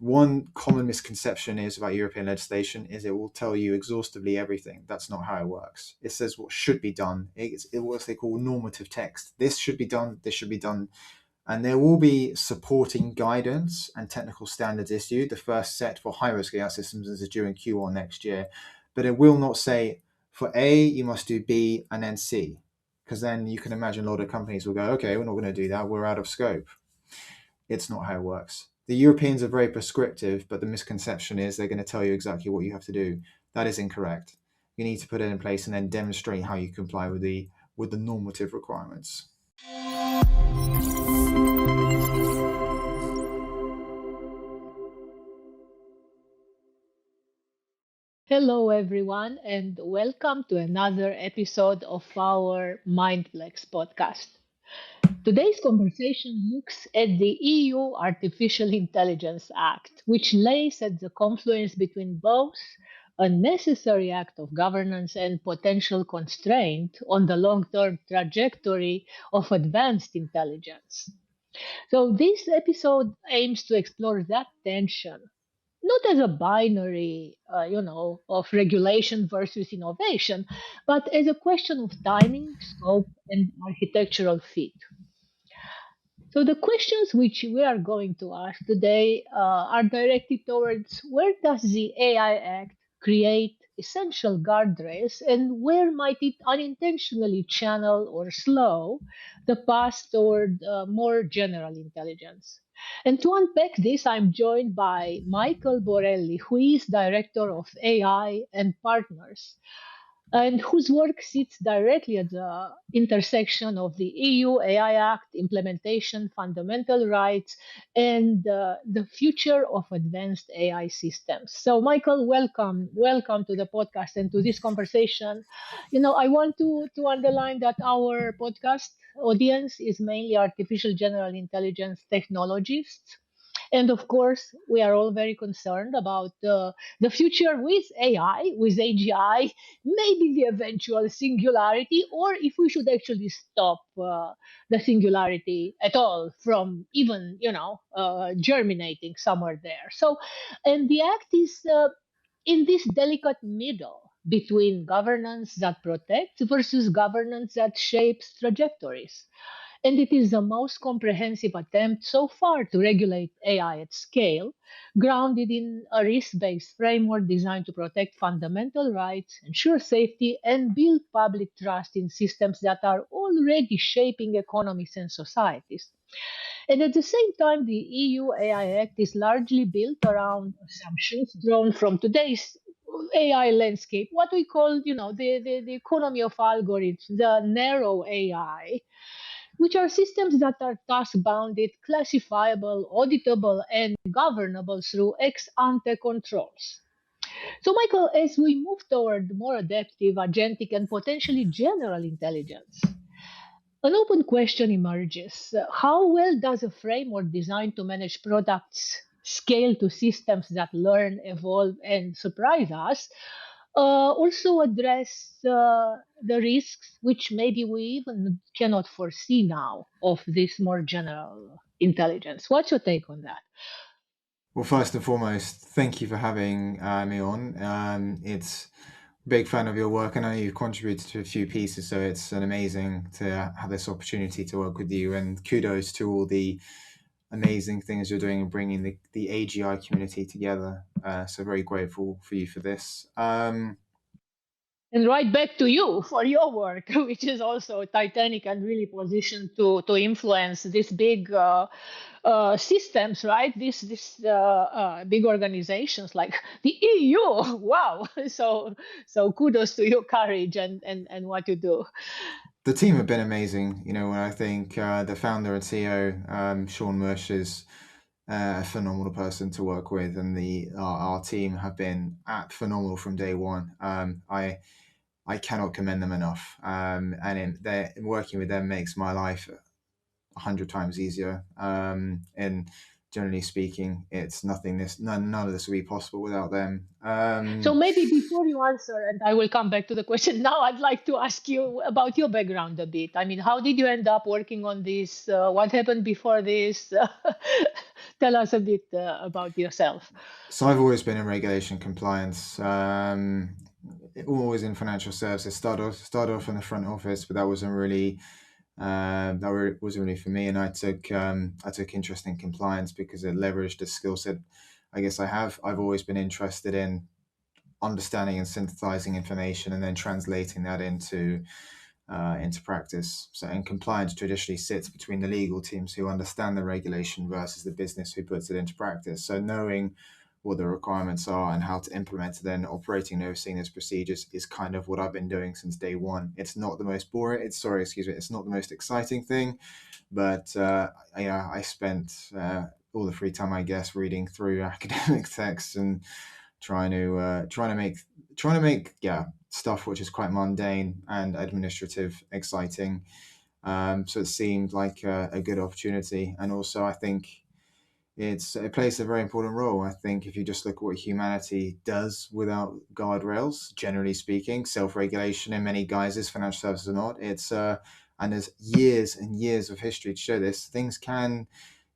one common misconception is about European legislation is it will tell you exhaustively everything. That's not how it works. It says what should be done. It's what they call normative text. This should be done. This should be done. And there will be supporting guidance and technical standards issued. The first set for high-risk AI systems is due in Q1 next year. But it will not say, for A, you must do B and then C. Because then you can imagine a lot of companies will go, okay, we're not going to do that. We're out of scope. It's not how it works. The Europeans are very prescriptive, but the misconception is they're going to tell you exactly what you have to do. That is incorrect. You need to put it in place and then demonstrate how you comply with the normative requirements. Hello, everyone, and welcome to another episode of our Mindflex podcast. Today's conversation looks at the EU Artificial Intelligence Act, which lays at the confluence between both a necessary act of governance and potential constraint on the long term trajectory of advanced intelligence. So, this episode aims to explore that tension not as a binary, of regulation versus innovation, but as a question of timing, scope, and architectural fit. So the questions which we are going to ask today are directed towards where does the AI Act create essential guardrails and where might it unintentionally channel or slow the path toward more general intelligence. And to unpack this, I'm joined by Michael Borrelli, who is Director of AI and Partners and whose work sits directly at the intersection of the EU AI Act implementation, fundamental rights, and the future of advanced AI systems. So, Michael, welcome to the podcast and to this conversation. I want to underline that our podcast audience is mainly artificial general intelligence technologists. And of course, we are all very concerned about the future with AI, with AGI, maybe the eventual singularity, or if we should actually stop the singularity at all from even, germinating somewhere there. So, and the act is in this delicate middle between governance that protects versus governance that shapes trajectories. And it is the most comprehensive attempt so far to regulate AI at scale, grounded in a risk based framework designed to protect fundamental rights, ensure safety, and build public trust in systems that are already shaping economies and societies. And at the same time, the EU AI Act is largely built around assumptions drawn from today's AI landscape, what we call, the economy of algorithms, the narrow AI, which are systems that are task bounded, classifiable, auditable, and governable through ex ante controls. So, Michael, as we move toward more adaptive, agentic, and potentially general intelligence, an open question emerges. How well does a framework designed to manage products scale to systems that learn, evolve, and surprise us? Also address the risks which maybe we even cannot foresee now of this more general intelligence. What's your take on that? Well, first and foremost, thank you for having me on. It's a big fan of your work. I know you've contributed to a few pieces, so it's an amazing to have this opportunity to work with you. And kudos to all the amazing things you're doing and bringing the AGI community together. So very grateful for you for this. And right back to you for your work, which is also titanic and really positioned to influence these big systems, right? This big organizations like the EU. Wow! So kudos to your courage and what you do. The team have been amazing. When I think the founder and CEO, Sean Mush, is a phenomenal person to work with, and our team have been phenomenal from day one. I cannot commend them enough, working with them makes my life 100 times easier. And generally speaking, it's nothing. None of this would be possible without them. So maybe before you answer, and I will come back to the question now, I'd like to ask you about your background a bit. I mean, how did you end up working on this? What happened before this? Tell us a bit about yourself. So I've always been in regulation compliance, always in financial services. Started off in the front office, but that wasn't really wasn't really for me. And I took interest in compliance because it leveraged a skill set. I guess I have. I've always been interested in understanding and synthesizing information and then translating that into practice. So, and compliance traditionally sits between the legal teams who understand the regulation versus the business who puts it into practice. So, knowing what the requirements are and how to implement it, then operating and overseeing those procedures is kind of what I've been doing since day one. It's not the most boring. It's not the most exciting thing, but I spent all the free time, I guess, reading through academic texts and trying to make stuff which is quite mundane and administrative exciting. So it seemed like a good opportunity, and also I think it plays a very important role. I think if you just look at what humanity does without guardrails, generally speaking, self-regulation in many guises, financial services or not, it's and there's years and years of history to show this. Things can,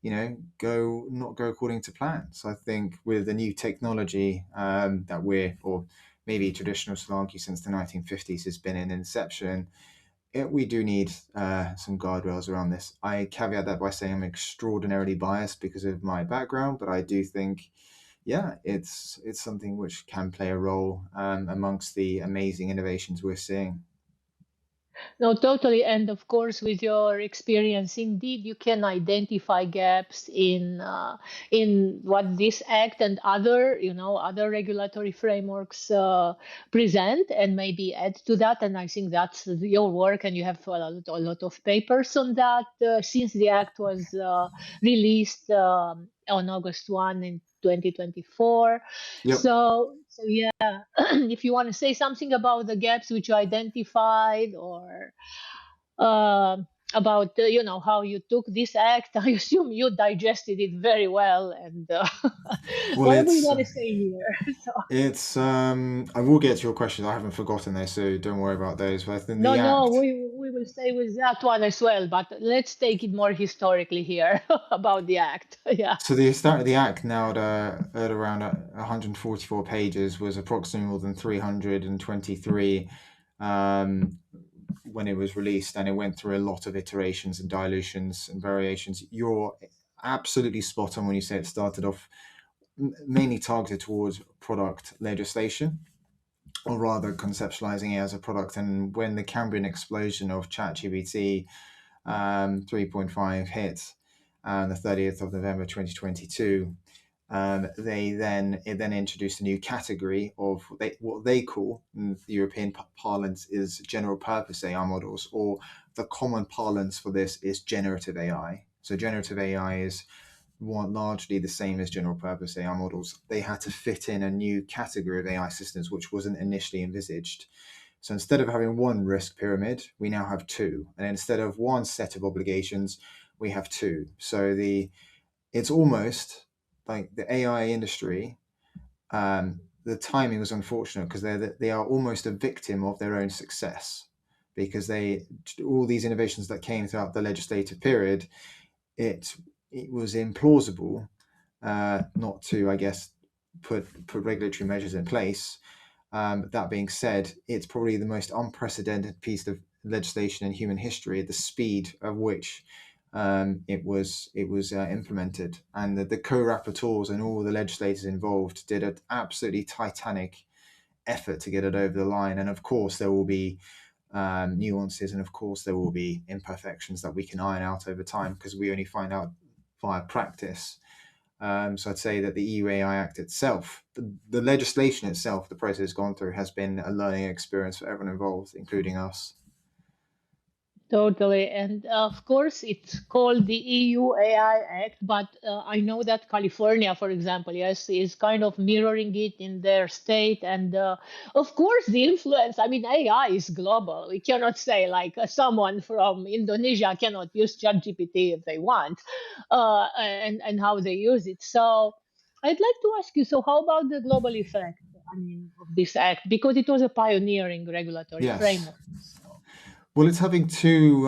not go according to plan. So I think with the new technology or maybe traditional Solanki since the 1950s has been in inception, we do need some guardrails around this. I caveat that by saying I'm extraordinarily biased because of my background, but I do think, it's something which can play a role amongst the amazing innovations we're seeing. No, totally. And of course, with your experience, indeed, you can identify gaps in what this act and other regulatory frameworks present, and maybe add to that. And I think that's your work, and you have a lot of papers on that since the act was released on August 1 in 2024. Yep. So yeah, if you want to say something about the gaps which you identified, or about how you took this act, I assume you digested it very well, and Well, whatever you it's want to say here. So it's I will get to your questions. I haven't forgotten those, so don't worry about those. But I think no, the no, act. we will stay with that one as well, but let's take it more historically here about the act. Yeah. So the start of the act now at around 144 pages was approximately more than 323 um, when it was released, and it went through a lot of iterations and dilutions and variations. You're absolutely spot on when you say it started off mainly targeted towards product legislation, or rather conceptualizing it as a product. And when the Cambrian explosion of ChatGPT 3.5 hit on the 30th of November 2022, it then introduced a new category of what they call, in the European parlance, is general purpose AI models, or the common parlance for this is generative AI. So generative AI is largely the same as general purpose AI models. They had to fit in a new category of AI systems which wasn't initially envisaged. So instead of having one risk pyramid, we now have two. And instead of one set of obligations, we have two. So it's almost like the AI industry, the timing was unfortunate because they are almost a victim of their own success, because all these innovations that came throughout the legislative period, it was implausible not to, I guess, put regulatory measures in place. That being said, it's probably the most unprecedented piece of legislation in human history at the speed of which it was implemented, and the co-rapporteurs and all the legislators involved did an absolutely titanic effort to get it over the line. And of course, there will be nuances, and of course, there will be imperfections that we can iron out over time, because we only find out via practice. So I'd say that the EU AI Act itself, the legislation itself, the process it's gone through, has been a learning experience for everyone involved, including us. Totally. And of course, it's called the EU AI Act, but I know that California, for example, yes, is kind of mirroring it in their state. And of course, the influence, I mean, AI is global. We cannot say like someone from Indonesia cannot use ChatGPT if they want, and how they use it. So I'd like to ask you, so how about the global effect, I mean, of this act? Because it was a pioneering regulatory Yes. framework. So. Well, it's having two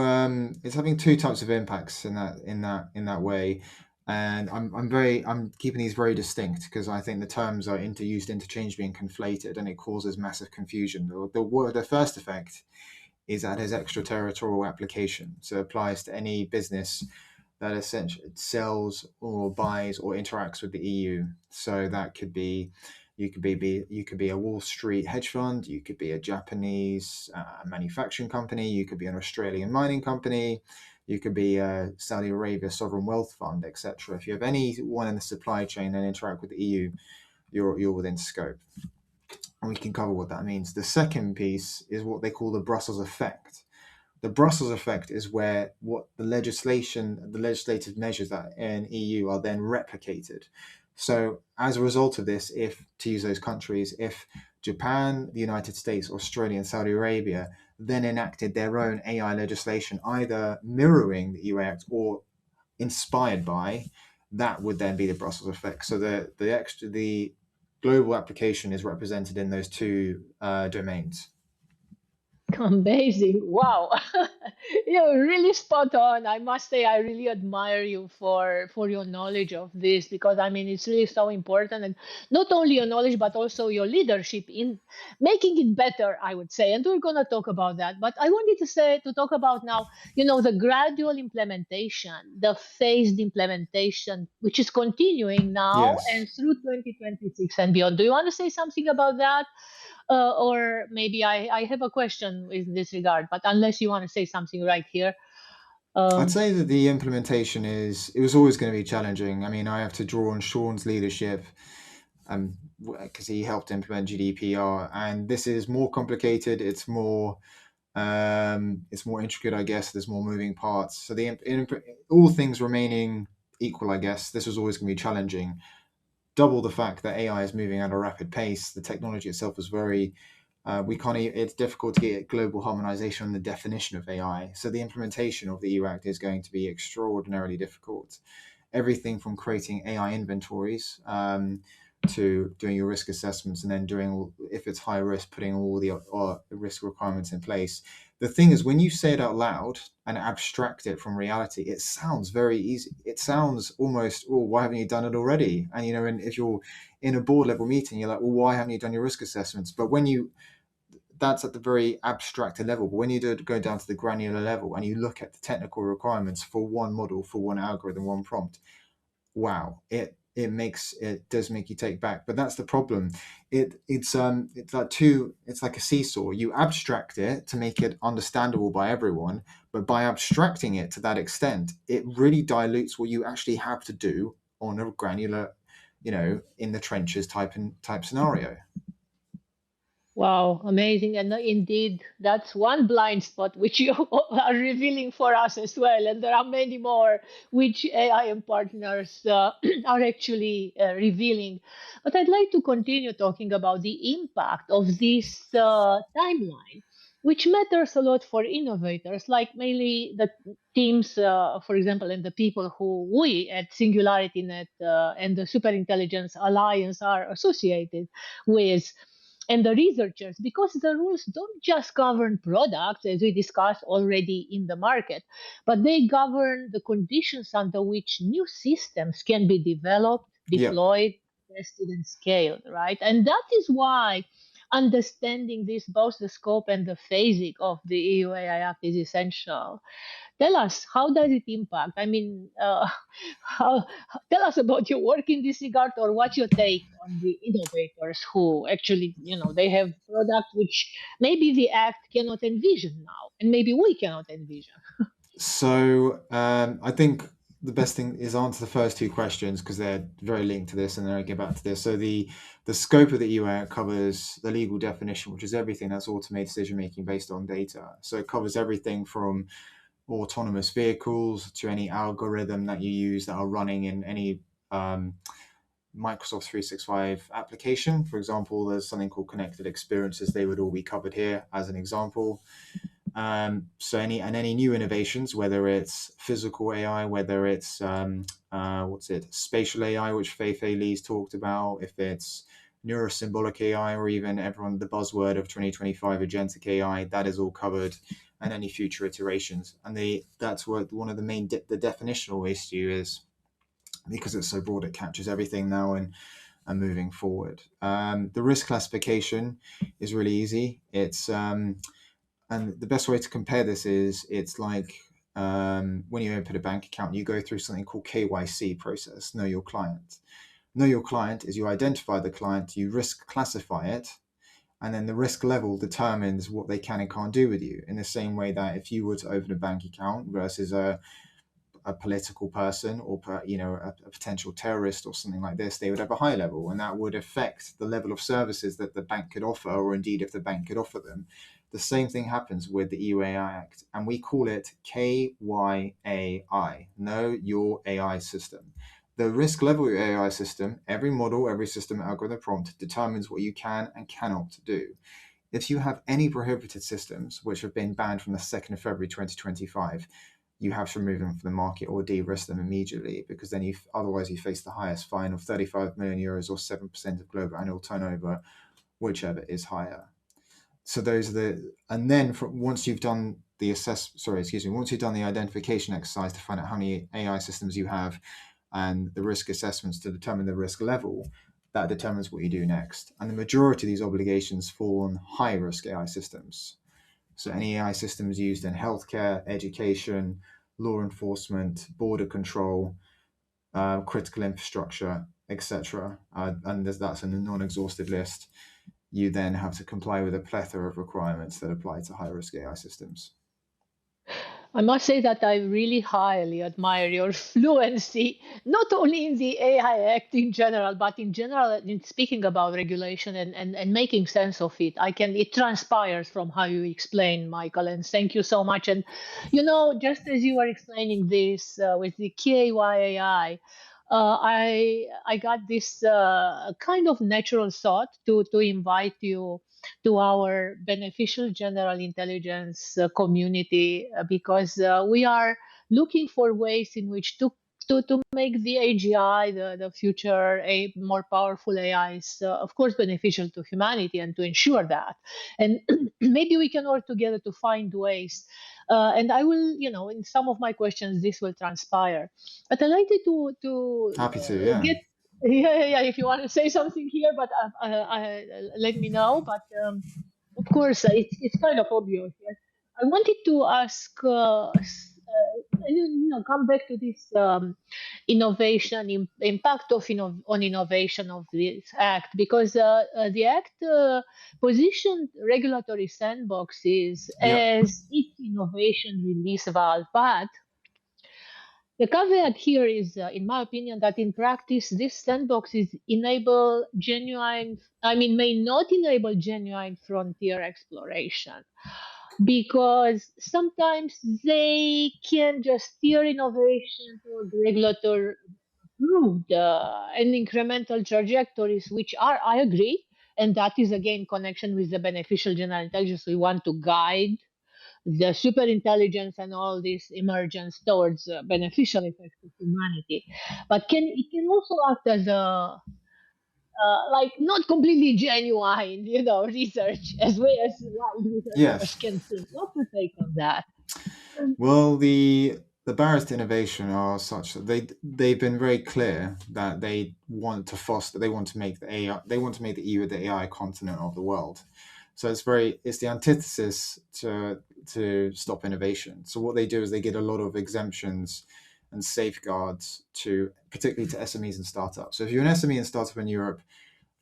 types of impacts in that way. and I'm keeping these very distinct because I think the terms are used interchangeably and conflated, and it causes massive confusion. The first effect is that it has extraterritorial application, so it applies to any business that essentially sells or buys or interacts with the EU. So that could be you could be a Wall Street hedge fund, you could be a Japanese manufacturing company, you could be an Australian mining company, you could be a Saudi Arabia sovereign wealth fund, etc. If you have anyone in the supply chain and interact with the EU, you're within scope, and we can cover what that means. The second piece is what they call the Brussels effect. The Brussels effect is where what the legislative measures that in EU are then replicated. So as a result of this, if to use those countries, if Japan, the United States, Australia, and Saudi Arabia then enacted their own AI legislation, either mirroring the EU Act or inspired by, that would then be the Brussels effect. So the global application is represented in those two domains. Amazing. Wow. You're really spot on. I must say I really admire you for your knowledge of this, because I mean it's really so important, and not only your knowledge but also your leadership in making it better, I would say. And we're going to talk about that. But I wanted to talk about now, the gradual implementation, the phased implementation, which is continuing now Yes. and through 2026 and beyond. Do you want to say something about that? Or maybe I have a question in this regard, but unless you want to say something right here. I'd Um, say that the implementation it was always going to be challenging. I mean, I have to draw on Sean's leadership because he helped implement GDPR, and this is more complicated. It's more intricate, I guess. There's more moving parts. So all things remaining equal, I guess, this was always going to be challenging. Double the fact that AI is moving at a rapid pace. The technology itself is very we can't. It's difficult to get global harmonization on the definition of AI. So the implementation of the EU Act is going to be extraordinarily difficult. Everything from creating AI inventories to doing your risk assessments and then doing, if it's high risk, putting all the risk requirements in place. The thing is, when you say it out loud and abstract it from reality, it sounds very easy. It sounds almost, oh, why haven't you done it already? And if you're in a board level meeting, you're like, well, why haven't you done your risk assessments? But that's at the very abstract level. But when you go down to the granular level and you look at the technical requirements for one model, for one algorithm, one prompt, wow, it does make you take back. But that's the problem. It's like a seesaw. You abstract it to make it understandable by everyone, but by abstracting it to that extent, it really dilutes what you actually have to do on a granular, in the trenches type scenario. wow, amazing. And indeed, that's one blind spot which you are revealing for us as well. And there are many more which AI and partners are actually revealing. But I'd like to continue talking about the impact of this timeline, which matters a lot for innovators, like mainly the teams, for example, and the people who we at SingularityNet and the Superintelligence Alliance are associated with, and the researchers, because the rules don't just govern products, as we discussed already in the market, but they govern the conditions under which new systems can be developed, Yep. deployed, tested, and scaled, right? And that is why understanding this, both the scope and the phasing of the EU AI Act, is essential. Tell us, how does it impact? I mean, how, tell us about your work in this regard, or what's your take on the innovators who actually, they have products which maybe the act cannot envision now, and maybe we cannot envision. So I think the best thing is answer the first two questions because they're very linked to this, and then I get back to this. So the scope of the EU covers the legal definition, which is everything that's automated decision making based on data. So it covers everything from autonomous vehicles to any algorithm that you use that are running in any Microsoft 365 application. For example, there's something called connected experiences. They would all be covered here as an example. So any new innovations, whether it's physical AI, whether it's spatial AI, which Fei Lee's talked about, if it's neurosymbolic AI, or even the buzzword of 2025 agentic AI, that is all covered, and any future iterations. And that's what one of the main the definitional issue is because it's so broad, it captures everything now and moving forward. The risk classification is really easy. And the best way to compare this is it's like when you open a bank account, you go through something called KYC process, know your client. Know your client is you identify the client, you risk classify it, and then the risk level determines what they can and can't do with you. In the same way that if you were to open a bank account versus a political person or a potential terrorist or something like this, they would have a high level, and that would affect the level of services that the bank could offer, or indeed if the bank could offer them. The same thing happens with the EU AI Act, and we call it KYAI, Know Your AI System. The risk level of your AI system, every model, every system algorithm prompt determines what you can and cannot do. If you have any prohibited systems which have been banned from the 2nd of February 2025, you have to remove them from the market or de-risk them immediately, because then otherwise you face the highest fine of 35 million euros or 7% of global annual turnover, whichever is higher. So those are and then once you've done the once you've done the identification exercise to find out how many AI systems you have and the risk assessments to determine the risk level, that determines what you do next. And the majority of these obligations fall on high risk AI systems. So any AI systems used in healthcare, education, law enforcement, border control, critical infrastructure, etc. And that's a non-exhaustive list. You then have to comply with a plethora of requirements that apply to high-risk AI systems. I must say that I really highly admire your fluency, not only in the AI Act in general, but in general in speaking about regulation and making sense of it. It transpires from how you explain, Michael, and thank you so much. And just as you were explaining this with the KYAI, I got this kind of natural thought to invite you to our beneficial general intelligence community, because we are looking for ways in which to make the AGI, the future a more powerful AIs, of course, beneficial to humanity, and to ensure that. And maybe we can work together to find ways. And I will, in some of my questions, this will transpire. But I like to Happy to, yeah. get yeah. If you want to say something here, but let me know. But of course, it's kind of obvious. Yes. I wanted to ask, come back to this impact of on innovation of this act, because the act positioned regulatory sandboxes Yep. as its innovation release valve, but the caveat here is, in my opinion, that in practice, these sandboxes may not enable genuine frontier exploration, because sometimes they can just steer innovation toward regulator approved and incremental trajectories, which are, I agree, and that is again connection with the beneficial general intelligence. We want to guide the super intelligence and all this emergence towards beneficial effects to humanity, but it can also act as a like not completely genuine, research as well as wild researchers Yes. can think. What's your take on that? Well, the barriers to innovation are such that they've been very clear that they want to make the EU the AI continent of the world. So it's the antithesis to stop innovation. So what they do is they get a lot of exemptions and safeguards particularly to SMEs and startups. So if you're an SME and startup in Europe,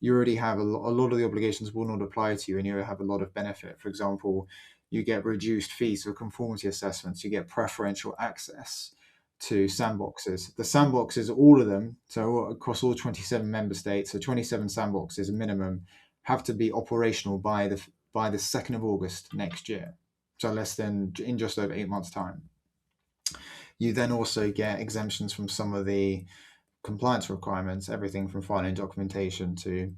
you already have a lot of the obligations will not apply to you, and you have a lot of benefit. For example, you get reduced fees for conformity assessments, you get preferential access to sandboxes. The sandboxes, all of them, so across all 27 member states, so 27 sandboxes minimum, have to be operational by the 2nd of August next year. So in just over 8 months' time. You then also get exemptions from some of the compliance requirements, everything from filing documentation to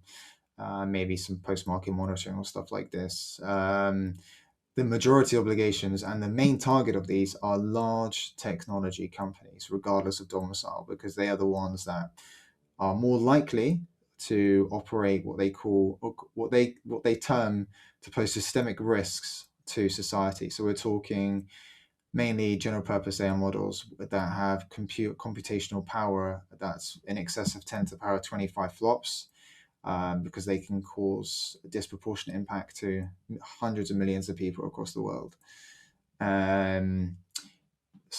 maybe some post-market monitoring or stuff like this. The majority obligations and the main target of these are large technology companies, regardless of domicile, because they are the ones that are more likely to operate what they term to pose systemic risks to society. So we're talking mainly general purpose AI models that have computational power that's in excess of 10 to the power 25 flops, because they can cause a disproportionate impact to hundreds of millions of people across the world. Um,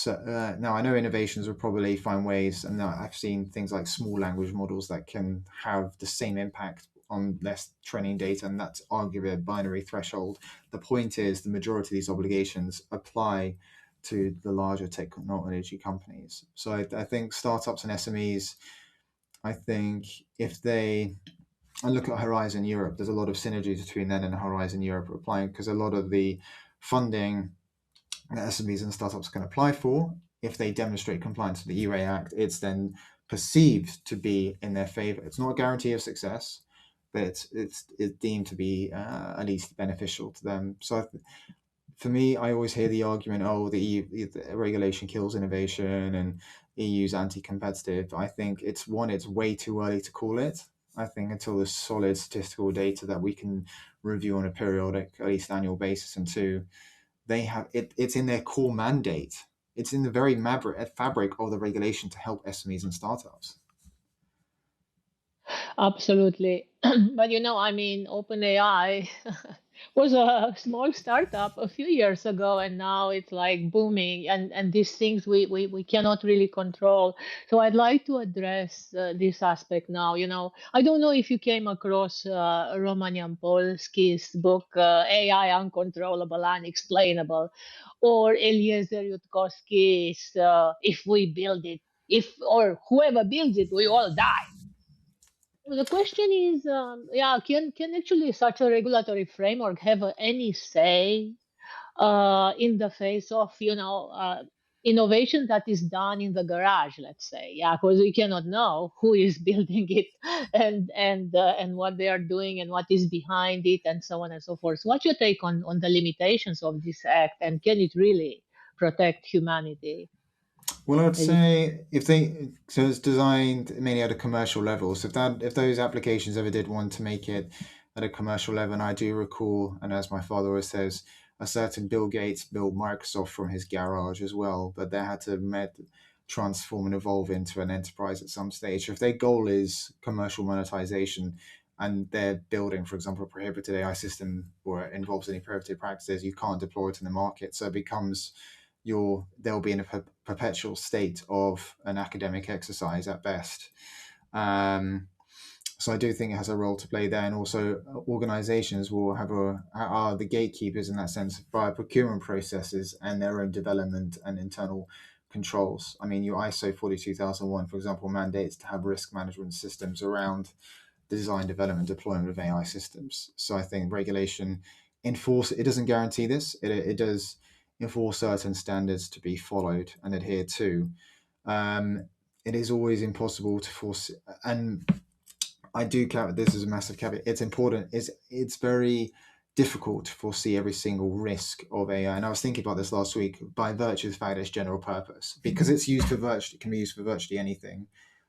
now I know innovations will probably find ways, and I've seen things like small language models that can have the same impact on less training data, and that's arguably a binary threshold. The point is, the majority of these obligations apply to the larger technology companies. So I think startups and SMEs, I think if they, I look at Horizon Europe, there's a lot of synergies between them and Horizon Europe applying, because a lot of the funding that SMEs and startups can apply for, if they demonstrate compliance with the E-Ray Act, it's then perceived to be in their favor. It's not a guarantee of success, but it's deemed to be at least beneficial to them. So for me, I always hear the argument, oh, the regulation kills innovation and EU's anti-competitive. I think it's way too early to call it. I think until there's solid statistical data that we can review on a periodic, at least annual basis, and two, they have it's in their core mandate. It's in the very fabric of the regulation to help SMEs and startups. Absolutely. But I mean, OpenAI was a small startup a few years ago, and now it's like booming. And these things we cannot really control. So I'd like to address this aspect now. I don't know if you came across Romanian Polski's book, AI Uncontrollable, Unexplainable, or Eliezer Yudkowsky's If We Build It, if or whoever builds it, we all die. The question is, yeah, can actually such a regulatory framework have any say in the face of innovation that is done in the garage, let's say, yeah, because we cannot know who is building it and what they are doing and what is behind it and so on and so forth. So what's your take on the limitations of this act, and can it really protect humanity? Well, I'd As it- say if they so it's designed mainly at a commercial level. So if those applications ever did want to make it at a commercial level, and I do recall, and as my father always says, a certain Bill Gates built Microsoft from his garage as well, but they had to transform and evolve into an enterprise at some stage. So if their goal is commercial monetization, and they're building, for example, a prohibited AI system or it involves any prohibited practices, you can't deploy it in the market. So it becomes they'll be in a perpetual state of an academic exercise at best. Um, so I do think it has a role to play there, and also organisations will are the gatekeepers in that sense via procurement processes and their own development and internal controls. I mean, your ISO 42001, for example, mandates to have risk management systems around the design, development, deployment of AI systems. So I think regulation it doesn't guarantee this. It does enforce certain standards to be followed and adhered to. Um, it is always impossible to force, and I do count this as a massive caveat. It's important. It's very difficult to foresee every single risk of AI. And I was thinking about this last week by virtue of the fact that it's general purpose, because it's used for virtually, it can be used for virtually anything.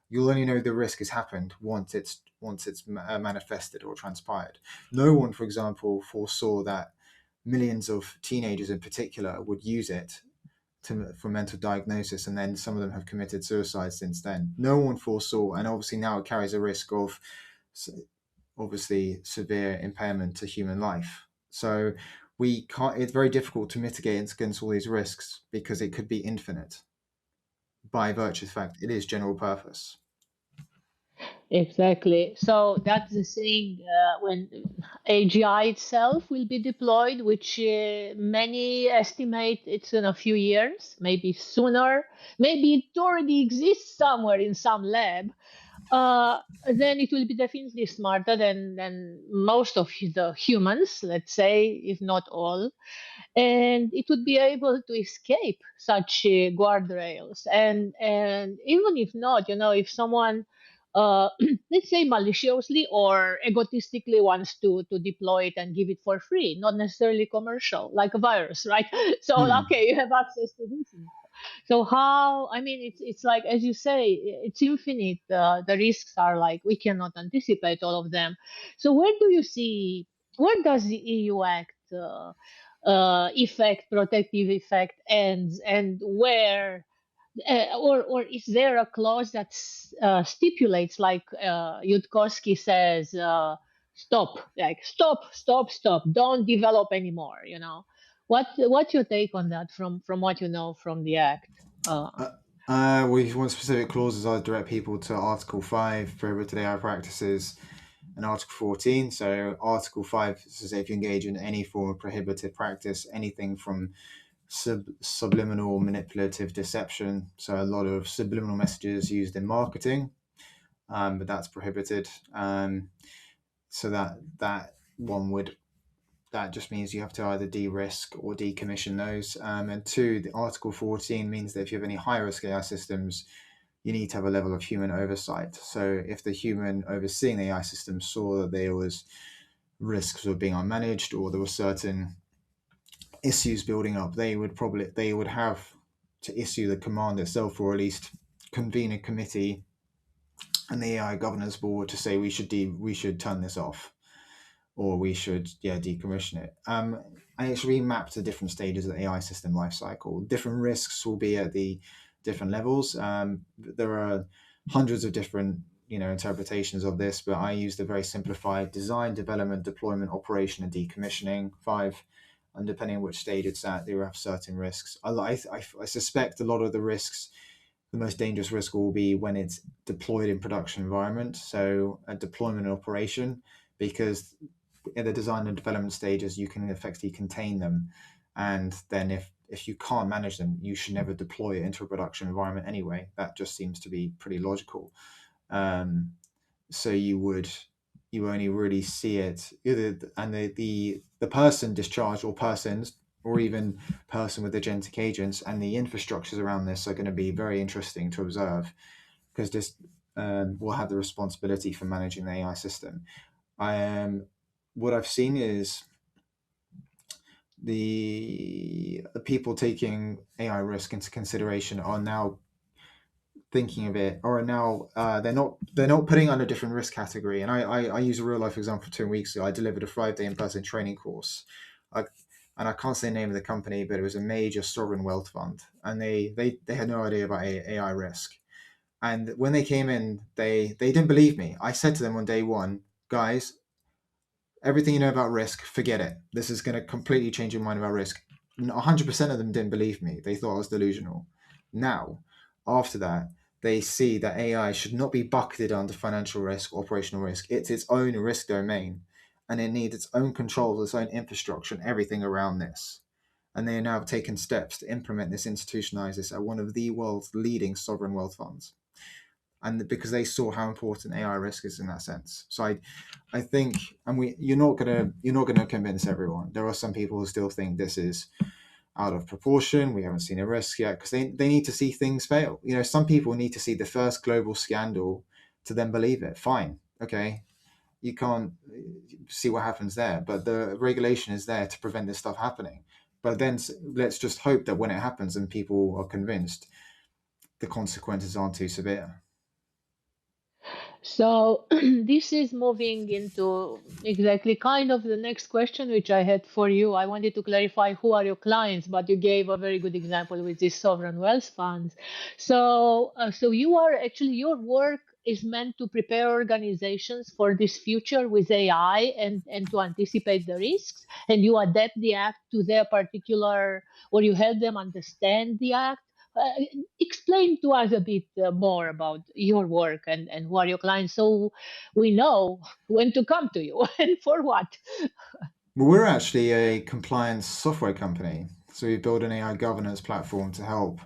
You'll only know the risk has happened once it's manifested or transpired. No one, for example, foresaw that millions of teenagers in particular would use it for mental diagnosis, and then some of them have committed suicide since then. No one foresaw, and obviously now it carries a risk of obviously severe impairment to human life. So we can't. It's very difficult to mitigate against all these risks because it could be infinite by virtue of the fact it is general purpose. Exactly. So that's the thing when AGI itself will be deployed, which many estimate it's in a few years, maybe sooner. Maybe it already exists somewhere in some lab. Then it will be definitely smarter than most of the humans, let's say, if not all, and it would be able to escape such guardrails. And even if not, if someone let's say maliciously or egotistically wants to deploy it and give it for free, not necessarily commercial, like a virus, right? So Hmm. okay, you have access to this now. So how, I mean, it's like, as you say, it's infinite. The risks are like we cannot anticipate all of them. So where does the EU act effect, protective effect ends, and where, or is there a clause that stipulates, like Yudkowsky says, stop, like stop, don't develop anymore. What's your take on that from what you know from the act? We want specific clauses. I direct people to Article 5, Prohibited AI Practices, and Article 14. So Article 5 says if you engage in any form of prohibited practice, anything from subliminal manipulative deception, so a lot of subliminal messages used in marketing, but that's prohibited. So that one would that just means you have to either de-risk or decommission those. And two, the Article 14 means that if you have any high-risk AI systems, you need to have a level of human oversight. So if the human overseeing the AI system saw that there was risks of being unmanaged or there were certain issues building up, they would have to issue the command itself, or at least convene a committee and the AI governance board to say we should turn this off, or we should decommission it. And it's really mapped to different stages of the AI system lifecycle. Different risks will be at the different levels. There are hundreds of different interpretations of this, but I use the very simplified design, development, deployment, operation, and decommissioning 5. And depending on which stage it's at, they will have certain risks. I suspect a lot of the risks, the most dangerous risk will be when it's deployed in production environment. So a deployment and operation, because in the design and development stages, you can effectively contain them. And then if you can't manage them, you should never deploy it into a production environment anyway. That just seems to be pretty logical. So you only really see it either, and the person discharged, or persons, or even person with agentic agents, and the infrastructures around this are going to be very interesting to observe, because this will have the responsibility for managing the AI system. What I've seen is the people taking AI risk into consideration are now thinking of it, or now they're not putting on a different risk category. And I use a real life example. 2 weeks ago, I delivered a 5-day in-person training course. And I can't say the name of the company, but it was a major sovereign wealth fund, and they had no idea about AI risk. And when they came in, they didn't believe me. I said to them on day one, guys, everything you know about risk, forget it. This is going to completely change your mind about risk. 100% of them didn't believe me. They thought I was delusional. Now, after that, they see that AI should not be bucketed under financial risk, operational risk. It's its own risk domain, and it needs its own controls, its own infrastructure, and everything around this. And they are now taking steps to implement this, institutionalize this at one of the world's leading sovereign wealth funds. And because they saw how important AI risk is in that sense. So I think, and you're not gonna convince everyone. There are some people who still think this is out of proportion. We haven't seen a risk yet, because they need to see things fail. Some people need to see the first global scandal to then believe it. Fine, okay, you can't see what happens there, but the regulation is there to prevent this stuff happening. But then let's just hope that when it happens and people are convinced, the consequences aren't too severe. So this is moving into exactly kind of the next question which I had for you. I wanted to clarify who are your clients, but you gave a very good example with these sovereign wealth funds. So you are actually, your work is meant to prepare organizations for this future with AI, and to anticipate the risks, and you adapt the act to their particular, or you help them understand the act. Explain to us a bit more about your work, and who are your clients, so we know when to come to you and for what. Well, we're actually a compliance software company. So we build an AI governance platform to help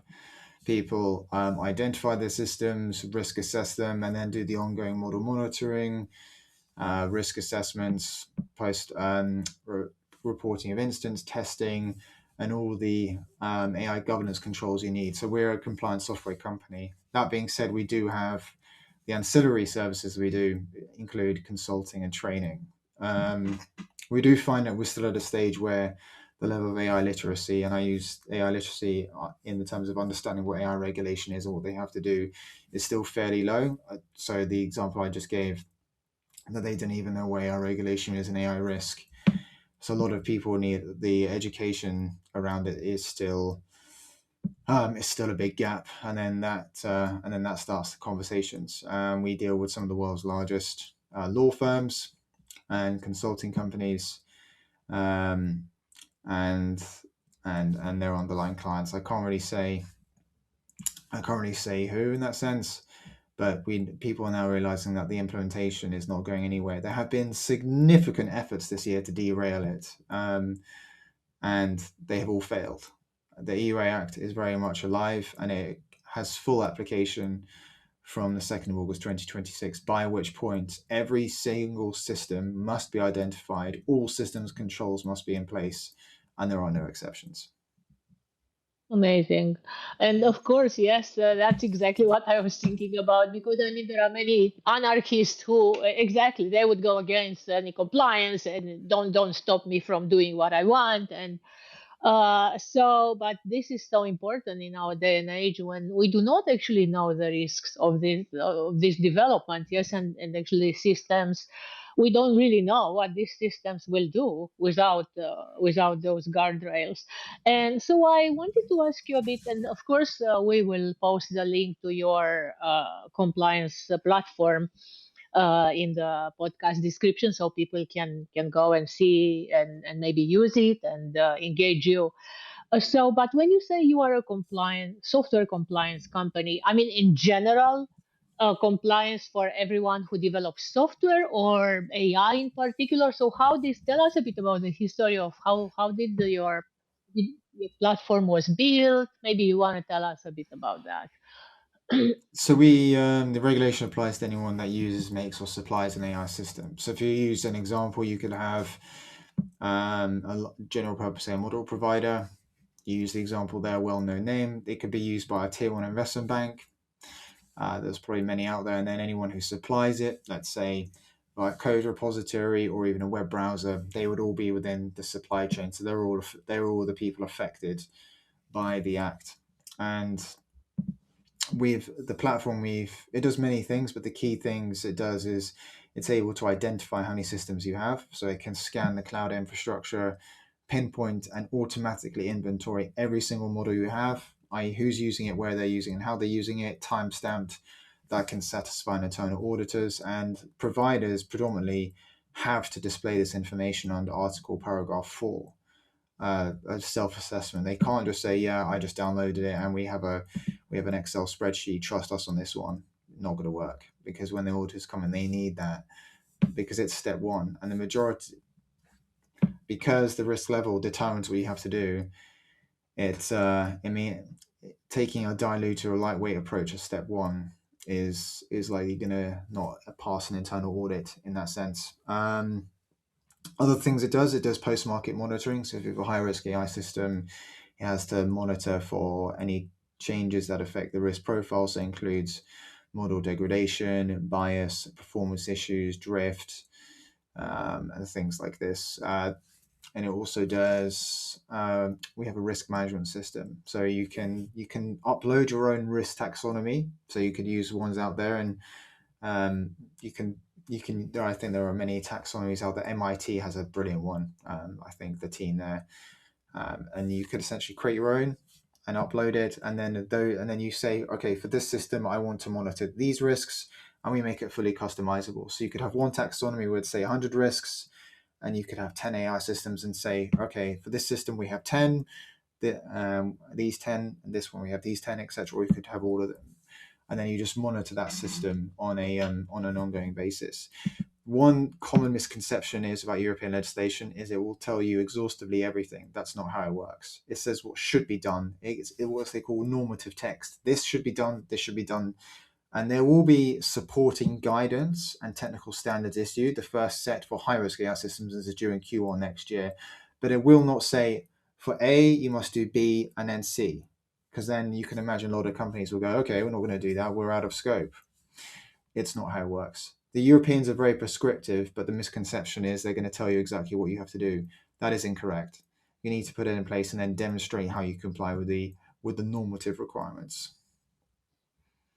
people identify their systems, risk assess them, and then do the ongoing model monitoring, risk assessments, post reporting of instance, testing, and all the AI governance controls you need. So we're a compliance software company. That being said, we do have the ancillary services we do include consulting and training. We do find that we're still at a stage where the level of AI literacy, and I use AI literacy in the terms of understanding what AI regulation is and what they have to do, is still fairly low. So the example I just gave, that they didn't even know what AI regulation is and AI risk. So a lot of people need the education around it is still it's still a big gap, and then that starts the conversations. We deal with some of the world's largest law firms and consulting companies, um, and and their underlying clients. I can't really say who in that sense, but people are now realizing that the implementation is not going anywhere. There have been significant efforts this year to derail it, and they have all failed. The EUA Act is very much alive, and it has full application from the 2nd of August 2026, by which point every single system must be identified, all systems controls must be in place, and there are no exceptions. Amazing. And of course, yes, that's exactly what I was thinking about, because I mean, there are many anarchists who exactly they would go against any compliance and don't stop me from doing what I want. And but this is so important in our day and age when we do not actually know the risks of this development. Yes, and actually systems, we don't really know what these systems will do without those guardrails. And so I wanted to ask you a bit, and of course we will post the link to your compliance platform in the podcast description so people can go and see and maybe use it and engage you. But when you say you are a compliant software compliance company, I mean in general, compliance for everyone who develops software or AI in particular. So how this tell us a bit about the history of how your platform was built. Maybe you want to tell us a bit about that. So the regulation applies to anyone that uses, makes, or supplies an AI system. So if you use an example, you could have a general purpose AI model provider. You use the example there, well-known name. It could be used by a tier one investment bank. There's probably many out there, and then anyone who supplies it, let's say by a code repository or even a web browser, they would all be within the supply chain. So they're all the people affected by the act. And the platform it does many things, but the key things it does is it's able to identify how many systems you have, so it can scan the cloud infrastructure, pinpoint and automatically inventory every single model you have, i.e. who's using it, where they're using it, and how they're using it, time stamped. That can satisfy internal auditors, and providers predominantly have to display this information under article paragraph 4, a self-assessment. They can't just say, yeah, I just downloaded it and we have an Excel spreadsheet, trust us on this one. Not going to work, because when the auditors come in, they need that, because it's step one, and the majority, because the risk level determines what you have to do. Taking a diluted or lightweight approach as step one is likely going to not pass an internal audit in that sense. Other things it does post-market monitoring. So if you have a high-risk AI system, it has to monitor for any changes that affect the risk profile. So it includes model degradation, bias, performance issues, drift, and things like this. And it also does. We have a risk management system, so you can upload your own risk taxonomy. So you could use ones out there, and you can I think there are many taxonomies out there. MIT has a brilliant one. I think the team there, and you could essentially create your own and upload it, and then you say, okay, for this system I want to monitor these risks, and we make it fully customizable. So you could have one taxonomy with, say, 100 risks, and you could have 10 AI systems and say, okay, for this system we have 10, these 10, and this one we have these 10, etc. Or you could have all of them, and then you just monitor that system on an ongoing basis. One common misconception is about European legislation is it will tell you exhaustively everything. That's not how it works. It says what should be done. It's what they call normative text. This should be done. This should be done. And there will be supporting guidance and technical standards issued. The first set for high-risk AI systems is due in Q1 next year. But it will not say, for A, you must do B and then C. Because then you can imagine a lot of companies will go, okay, we're not going to do that. We're out of scope. It's not how it works. The Europeans are very prescriptive, but the misconception is they're going to tell you exactly what you have to do. That is incorrect. You need to put it in place and then demonstrate how you comply with the normative requirements.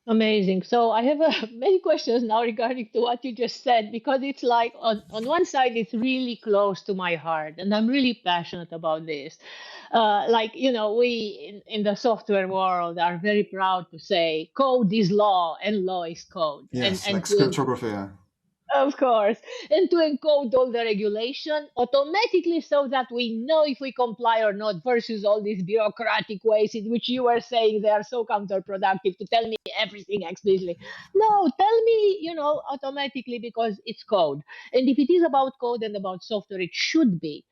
Amazing. So I have many questions now regarding to what you just said, because it's like on one side it's really close to my heart and I'm really passionate about this. Like, we in the software world are very proud to say code is law and law is code, and Yes, like and to scriptography. Yeah. of course, and to encode all the regulation automatically so that we know if we comply or not, versus all these bureaucratic ways in which you were saying they are so counterproductive to tell me everything explicitly. No, tell me, automatically, because it's code. And if it is about code and about software, it should be.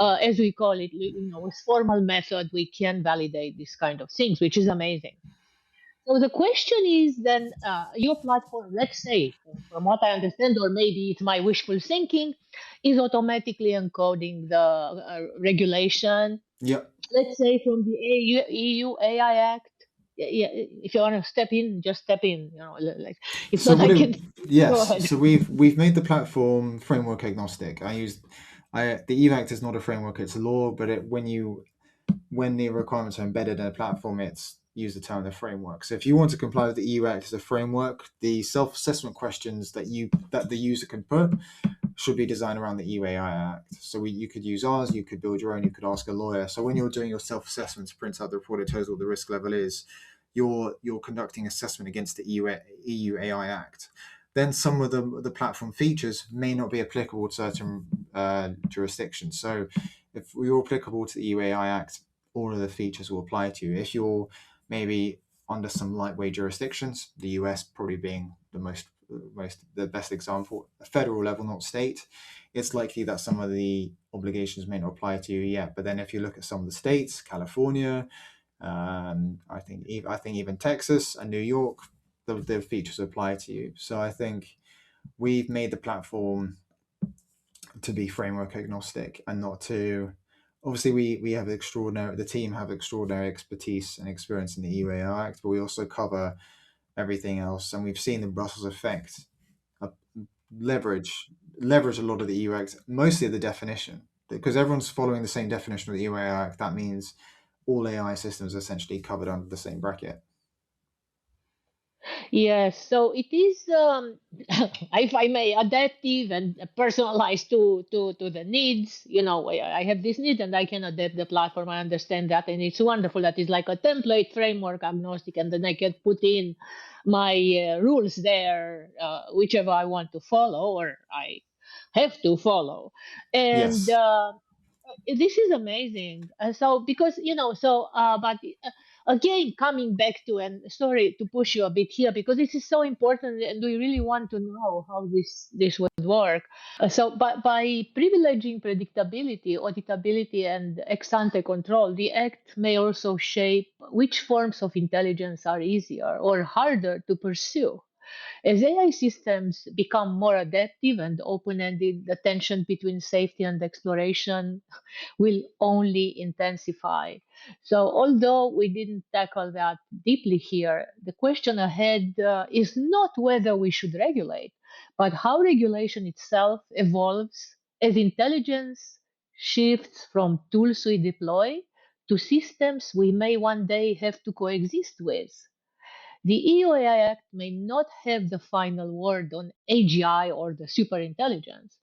As we call it, with formal method, we can validate these kind of things, which is amazing. So the question is then, your platform, let's say, from what I understand, or maybe it's my wishful thinking, is automatically encoding the regulation, Yep. let's say from the EU AI Act. Yeah, if you want to step in, just step in. Like if So not, what I it can go yes, ahead. so we've made the platform framework agnostic. I the EVACT is not a framework, it's a law, but when the requirements are embedded in a platform, it's use the term the framework. So if you want to comply with the EU Act as a framework, the self-assessment questions that the user can put should be designed around the EU AI Act. So you could use ours, you could build your own, you could ask a lawyer. So when you're doing your self-assessment to print out the report, it tells what the risk level is. You're conducting assessment against the EU AI Act. Then some of the platform features may not be applicable to certain jurisdictions. So if you're applicable to the EU AI Act, all of the features will apply to you. If you're maybe under some lightweight jurisdictions, the US probably being the best example, a federal level, not state, it's likely that some of the obligations may not apply to you yet. But then if you look at some of the states, California, I think even Texas and New York, the features apply to you. So I think we've made the platform to be framework agnostic and not to. Obviously, we have extraordinary. The team have extraordinary expertise and experience in the UAR Act, but we also cover everything else, and we've seen the Brussels effect uh, leverage leverage a lot of the EU Act, mostly the definition, because everyone's following the same definition of the EU Act. That means all AI systems are essentially covered under the same bracket. Yes, so it is, if I may, adaptive and personalized to the needs. I have this need and I can adapt the platform. I understand that, and it's wonderful that it's like a template framework agnostic, and then I can put in my rules there, whichever I want to follow or I have to follow, and. Yes. This is amazing. So because but again, coming back to, and sorry to push you a bit here, because this is so important and we really want to know how this would work. So by privileging predictability, auditability, and ex ante control, the act may also shape which forms of intelligence are easier or harder to pursue. As AI systems become more adaptive and open-ended, the tension between safety and exploration will only intensify. So, although we didn't tackle that deeply here, the question ahead is not whether we should regulate, but how regulation itself evolves as intelligence shifts from tools we deploy to systems we may one day have to coexist with. The EUAI Act may not have the final word on AGI or the superintelligence,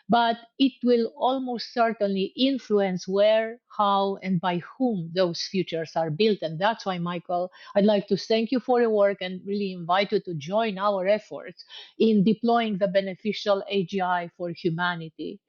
but it will almost certainly influence where, how, and by whom those futures are built. And that's why, Michael, I'd like to thank you for your work and really invite you to join our efforts in deploying the beneficial AGI for humanity,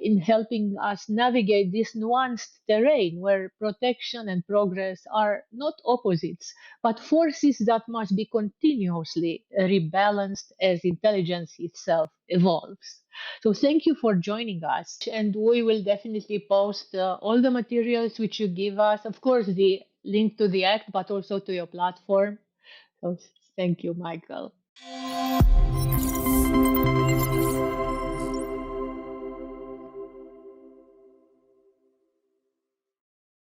in helping us navigate this nuanced terrain where protection and progress are not opposites, but forces that must be continuously rebalanced as intelligence itself evolves. So, thank you for joining us. And we will definitely post all the materials which you give us, of course, the link to the act, but also to your platform. So, thank you, Michael.